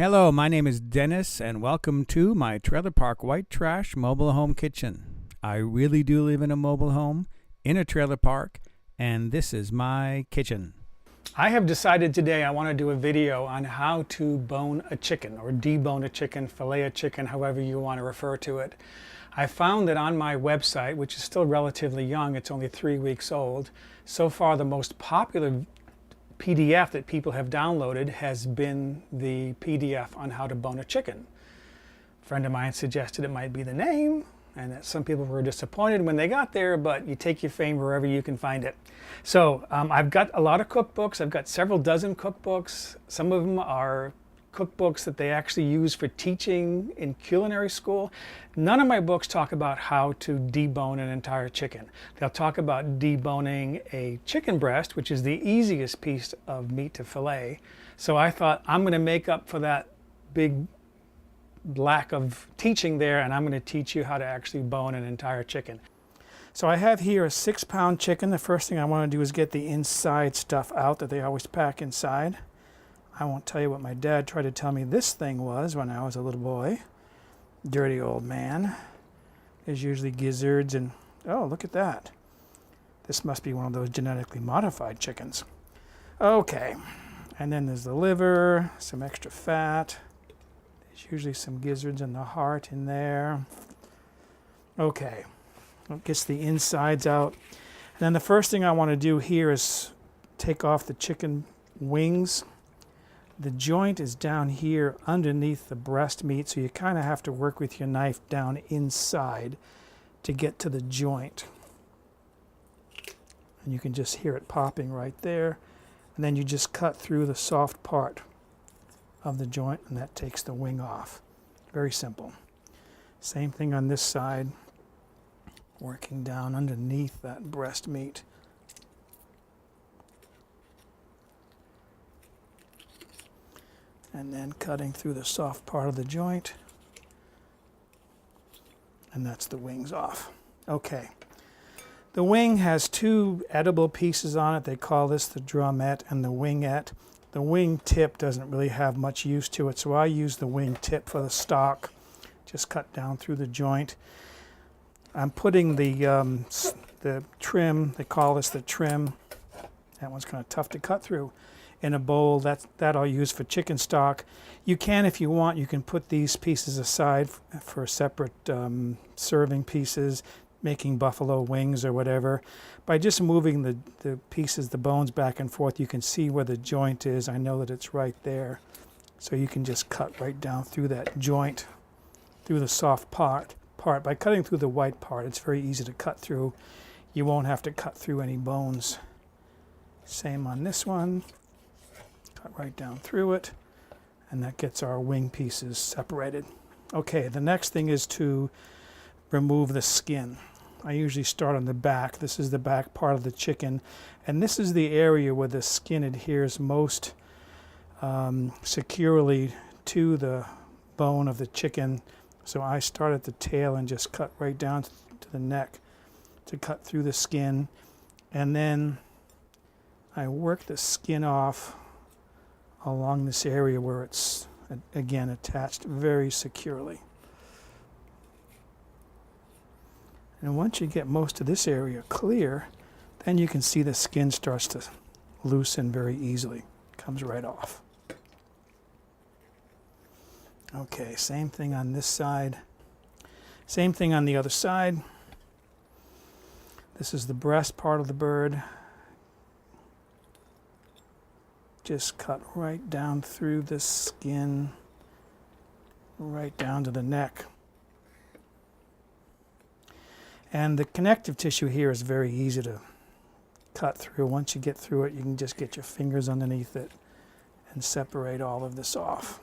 Hello, my name is Dennis, and welcome to my trailer park white trash mobile home kitchen. I really do live in a mobile home, in a trailer park, and this is my kitchen. I have decided today I want to do a video on how to bone a chicken, or debone a chicken, fillet a chicken, however you want to refer to it. I found that on my website, which is still relatively young, it's only 3 weeks old, so far the most popular PDF that people have downloaded has been the PDF on how to bone a chicken. A friend of mine suggested it might be the name, and that some people were disappointed when they got there, but you take your fame wherever you can find it. So I've got a lot of cookbooks. I've got several dozen cookbooks. Some of them are cookbooks that they actually use for teaching in culinary school. None of my books talk about how to debone an entire chicken. They'll talk about deboning a chicken breast, which is the easiest piece of meat to fillet. So I thought I'm going to make up for that big lack of teaching there, and I'm going to teach you how to actually bone an entire chicken. So I have here a 6-pound chicken. The first thing I want to do is get the inside stuff out that they always pack inside. I won't tell you what my dad tried to tell me this thing was when I was a little boy. Dirty old man. There's usually gizzards and, oh, look at that. This must be one of those genetically modified chickens. Okay, and then there's the liver, some extra fat. There's usually some gizzards in the heart in there. Okay, that gets the insides out. And then the first thing I want to do here is take off the chicken wings. The joint is down here underneath the breast meat, so you kind of have to work with your knife down inside to get to the joint. And you can just hear it popping right there. And then you just cut through the soft part of the joint, and that takes the wing off. Very simple. Same thing on this side, working down underneath that breast meat. And then cutting through the soft part of the joint, and that's the wings off. Okay, the wing has 2 edible pieces on it. They call this the drumette and the wingette. The wing tip doesn't really have much use to it, so I use the wing tip for the stock. Just cut down through the joint. I'm putting the trim, they call this the trim, that one's kind of tough to cut through, in a bowl. That I'll use for chicken stock. You can, if you want, you can put these pieces aside for separate serving pieces, making buffalo wings or whatever. By just moving the pieces, the bones back and forth, you can see where the joint is. I know that it's right there. So you can just cut right down through that joint, through the soft part. By cutting through the white part, it's very easy to cut through. You won't have to cut through any bones. Same on this one. Cut right down through it, and that gets our wing pieces separated. Okay, the next thing is to remove the skin. I usually start on the back. This is the back part of the chicken, and this is the area where the skin adheres most securely to the bone of the chicken. So I start at the tail and just cut right down to the neck to cut through the skin, and then I work the skin off along this area where it's, again, attached very securely. And once you get most of this area clear, then you can see the skin starts to loosen very easily. Comes right off. Okay, same thing on this side. Same thing on the other side. This is the breast part of the bird. Just cut right down through the skin, right down to the neck. And the connective tissue here is very easy to cut through. Once you get through it, you can just get your fingers underneath it and separate all of this off.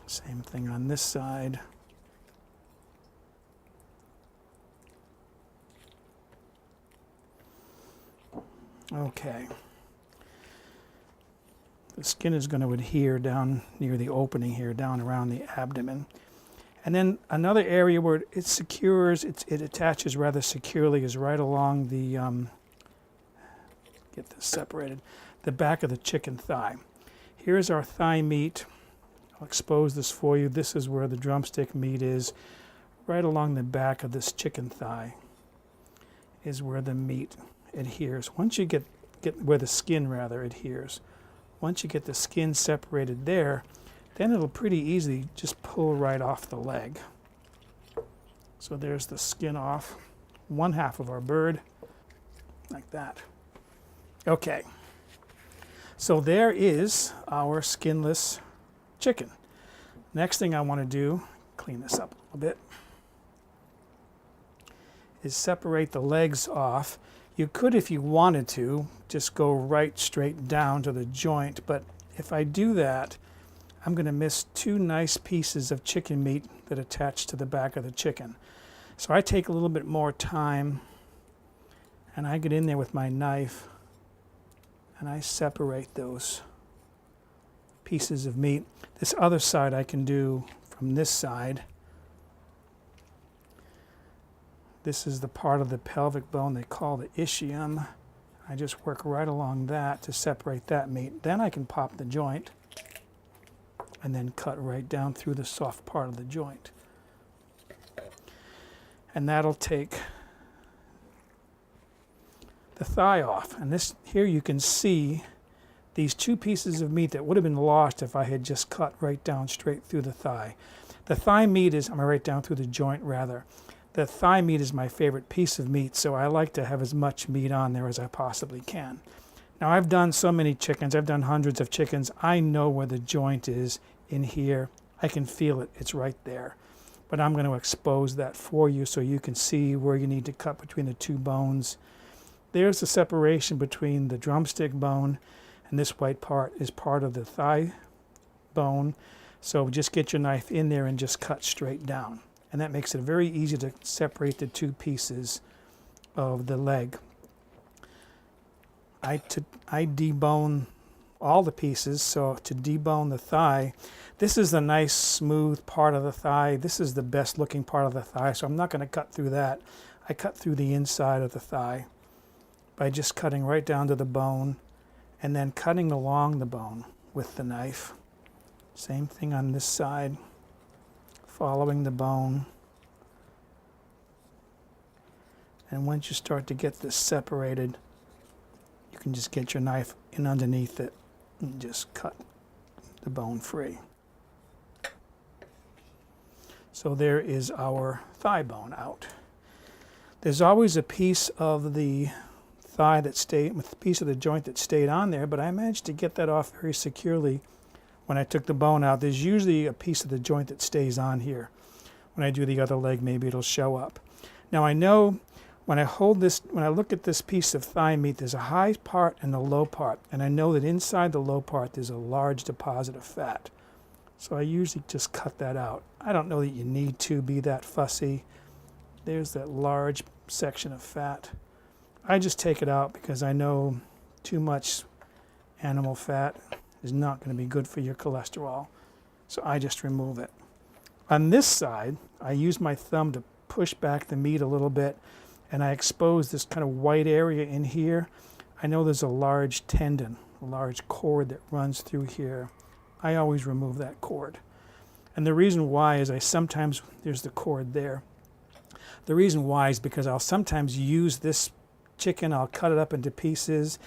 Same thing on this side. Okay. The skin is going to adhere down near the opening here, down around the abdomen. And then another area where it secures, it attaches rather securely is right along the, get this separated. The back of the chicken thigh. Here's our thigh meat. I'll expose this for you. This is where the drumstick meat is. Right along the back of this chicken thigh is where the meat adheres. Once you get where the skin rather adheres. Once you get the skin separated there, then it'll pretty easily just pull right off the leg. So there's the skin off, one half of our bird, like that. Okay, so there is our skinless chicken. Next thing I want to do, clean this up a little bit, is separate the legs off. You could, if you wanted to, just go right straight down to the joint, but if I do that, I'm going to miss two nice pieces of chicken meat that attach to the back of the chicken. So I take a little bit more time and I get in there with my knife and I separate those pieces of meat. This other side I can do from this side. This is the part of the pelvic bone they call the ischium. I just work right along that to separate that meat. Then I can pop the joint and then cut right down through the soft part of the joint. And that'll take the thigh off. And this here you can see these two pieces of meat that would have been lost if I had just cut right down straight through the thigh. The thigh meat is, right down through the joint rather. The thigh meat is my favorite piece of meat, so I like to have as much meat on there as I possibly can. Now I've done so many chickens, I've done hundreds of chickens, I know where the joint is in here. I can feel it, it's right there. But I'm going to expose that for you so you can see where you need to cut between the two bones. There's the separation between the drumstick bone, and this white part is part of the thigh bone. So just get your knife in there and just cut straight down. And that makes it very easy to separate the two pieces of the leg. I debone all the pieces, so to debone the thigh, this is the nice smooth part of the thigh. This is the best looking part of the thigh, so I'm not going to cut through that. I cut through the inside of the thigh by just cutting right down to the bone and then cutting along the bone with the knife. Same thing on this side. Following the bone. And once you start to get this separated, you can just get your knife in underneath it and just cut the bone free. So there is our thigh bone out. There's always a piece of the thigh that stayed, with a piece of the joint that stayed on there, but I managed to get that off very securely. When I took the bone out, there's usually a piece of the joint that stays on here. When I do the other leg, maybe it'll show up. Now I know when I look at this piece of thigh meat, there's a high part and a low part. And I know that inside the low part, there's a large deposit of fat. So I usually just cut that out. I don't know that you need to be that fussy. There's that large section of fat. I just take it out because I know too much animal fat is not going to be good for your cholesterol. So I just remove it. On this side, I use my thumb to push back the meat a little bit, and I expose this kind of white area in here. I know there's a large tendon, a large cord that runs through here. I always remove that cord. And the reason why is there's the cord there. The reason why is because I'll sometimes use this chicken, I'll cut it up into pieces,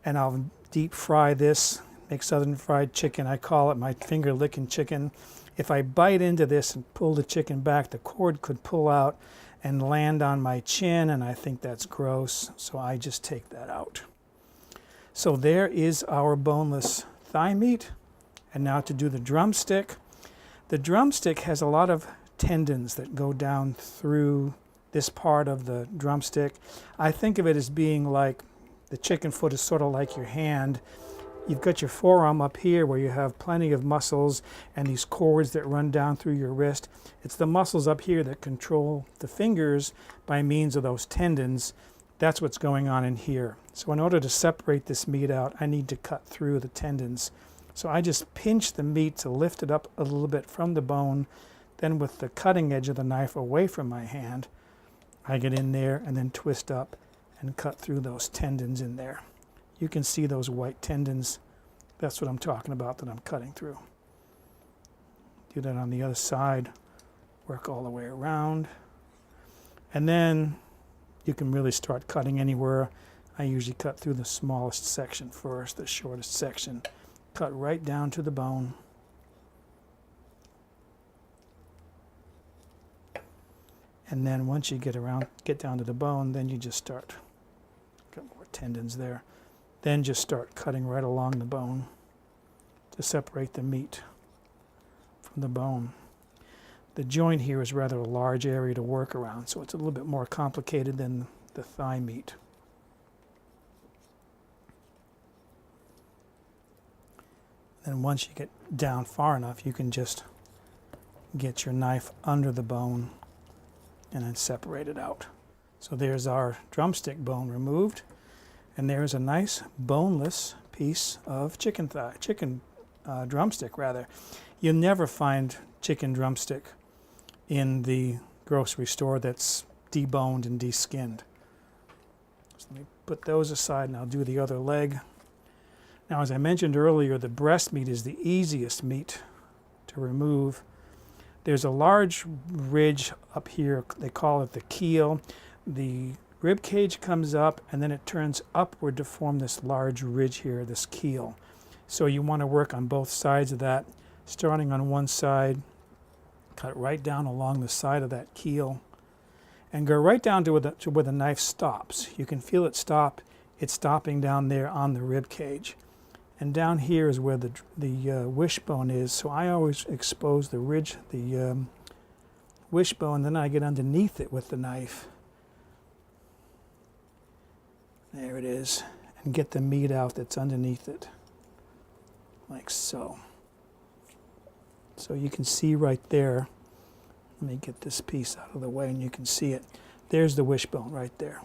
and I'll deep fry this. Make southern fried chicken. I call it my finger licking chicken. If I bite into this and pull the chicken back, the cord could pull out and land on my chin, and I think that's gross, so I just take that out. So there is our boneless thigh meat. And now to do the drumstick. The drumstick has a lot of tendons that go down through this part of the drumstick. I think of it as being like the chicken foot is sort of like your hand. You've got your forearm up here where you have plenty of muscles and these cords that run down through your wrist. It's the muscles up here that control the fingers by means of those tendons. That's what's going on in here. So in order to separate this meat out, I need to cut through the tendons. So I just pinch the meat to lift it up a little bit from the bone. Then with the cutting edge of the knife away from my hand, I get in there and then twist up and cut through those tendons in there. You can see those white tendons. That's what I'm talking about that I'm cutting through. Do that on the other side. Work all the way around. And then you can really start cutting anywhere. I usually cut through the smallest section first, the shortest section. Cut right down to the bone. And then once you get down to the bone, then you just start, got more tendons there. Then just start cutting right along the bone to separate the meat from the bone. The joint here is rather a large area to work around, so it's a little bit more complicated than the thigh meat. Then once you get down far enough, you can just get your knife under the bone and then separate it out. So there's our drumstick bone removed, and there's a nice boneless piece of chicken drumstick rather. You'll never find chicken drumstick in the grocery store that's deboned and deskinned. So let me put those aside and I'll do the other leg. Now, as I mentioned earlier, the breast meat is the easiest meat to remove. There's a large ridge up here, they call it the keel. The rib cage comes up and then it turns upward to form this large ridge here, this keel. So you want to work on both sides of that, starting on one side, cut right down along the side of that keel, and go right down to where the knife stops. You can feel it stop. It's stopping down there on the rib cage. And down here is where the wishbone is. So I always expose the wishbone, then I get underneath it with the knife. There it is. And get the meat out that's underneath it. Like so. So you can see right there. Let me get this piece out of the way and you can see it. There's the wishbone right there.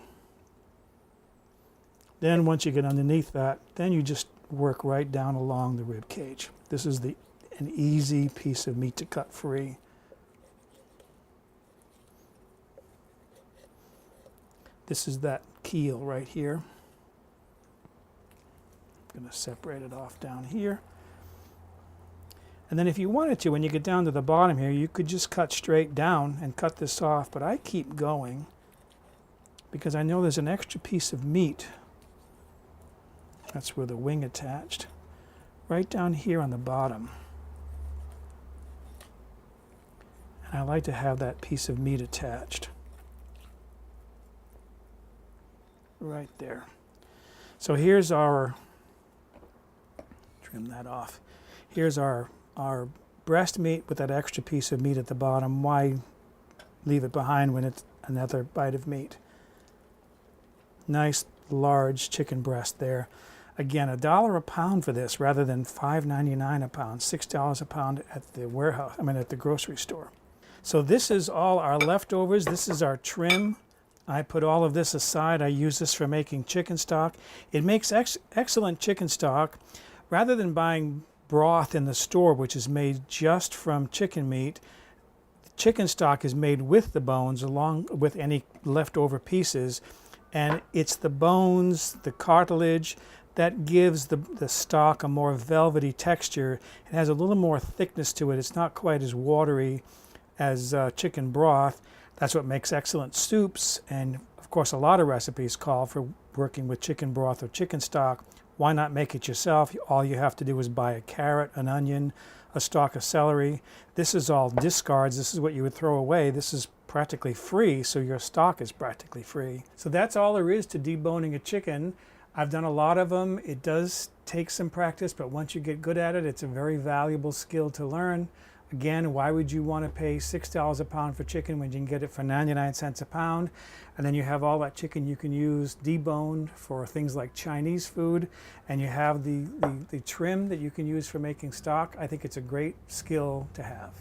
Then once you get underneath that, then you just work right down along the rib cage. This is an easy piece of meat to cut free. This is that keel right here. I'm going to separate it off down here. And then if you wanted to, when you get down to the bottom here, you could just cut straight down and cut this off, but I keep going because I know there's an extra piece of meat. That's where the wing attached. Right down here on the bottom. And I like to have that piece of meat attached. Right there. So here's our, trim that off. Here's our breast meat with that extra piece of meat at the bottom. Why leave it behind when it's another bite of meat? Nice large chicken breast there. Again, $1 a pound for this rather than $5.99 a pound, $6 a pound at the warehouse, at the grocery store. So this is all our leftovers. This is our trim. I put all of this aside. I use this for making chicken stock. It makes excellent chicken stock. Rather than buying broth in the store, which is made just from chicken meat, chicken stock is made with the bones along with any leftover pieces. And it's the bones, the cartilage, that gives the stock a more velvety texture. It has a little more thickness to it. It's not quite as watery as chicken broth. That's what makes excellent soups. And of course, a lot of recipes call for working with chicken broth or chicken stock. Why not make it yourself? All you have to do is buy a carrot, an onion, a stalk of celery. This is all discards. This is what you would throw away. This is practically free, so your stock is practically free. So that's all there is to deboning a chicken. I've done a lot of them. It does take some practice, but once you get good at it, it's a very valuable skill to learn. Again, why would you want to pay $6 a pound for chicken when you can get it for 99 cents a pound? And then you have all that chicken you can use deboned for things like Chinese food, and you have the trim that you can use for making stock. I think it's a great skill to have.